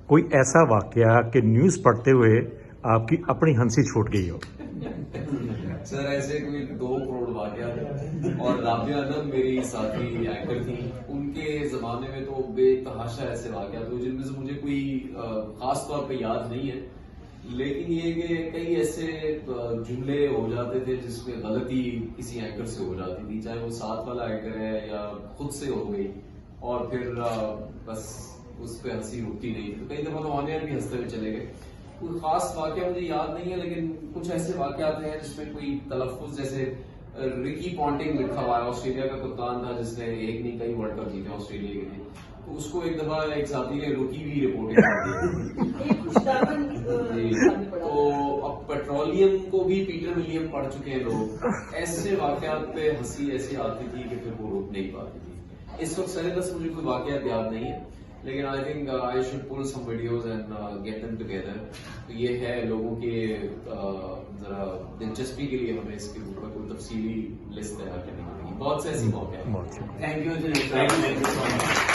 کوئی ایسا واقعہ کہ نیوز پڑھتے ہوئے آپ کی اپنی ہنسی چھوٹ گئی ہو؟ سر ایسے کوئی 2 کروڑ واقعات ہیں، اور رابعہ ادم میری ساتھی ایکٹر تھی، ان کے زمانے میں تو بے تحاشا ایسے واقعات ہوئے جن میں سے مجھے کوئی خاص طور پہ یاد نہیں ہے، لیکن یہ کہ کئی ایسے جملے ہو جاتے تھے جس میں غلطی کسی اینکر سے ہو جاتی تھی، چاہے وہ ساتھ والا اینکر ہے یا خود سے ہو گئی، اور پھر بس اس پہ ہنسی رکتی نہیں تھی، تو کئی دفعہ تو آن ایئر بھی ہنستے ہوئے چلے گئے۔ کوئی خاص واقعہ مجھے یاد نہیں ہے، لیکن کچھ ایسے واقعات ہیں جس میں کوئی تلفظ، جیسے رکی پونٹنگ لکھا ہوا ہے، آسٹریلیا کا کپتان تھا جس نے ایک نہیں کئی ورلڈ کپ جیتے آسٹریلیا کے لیے، تو اس کو ایک دفعہ ایک ساتھی نے رکی بھی رپورٹنگ کر دی، تو اب پیٹرولیم کو بھی پیٹر ولیم پڑھ چکے ہیں لوگ، ایسے واقعات پہ ہنسی ایسی آتی تھی کہ پھر وہ رک نہیں پاتی تھی۔ اس وقت سر بس مجھے کوئی واقعات یاد نہیں ہے، لیکن I think I should pull some videos and get them together. تو یہ ہے لوگوں کے ذرا دلچسپی کے لیے ہمیں اس کے اوپر کوئی تفصیلی لسٹ تیار کرنی پڑے گی، بہت سے ایسے موقع ہیں۔ بہت تھینک یو سو مچ۔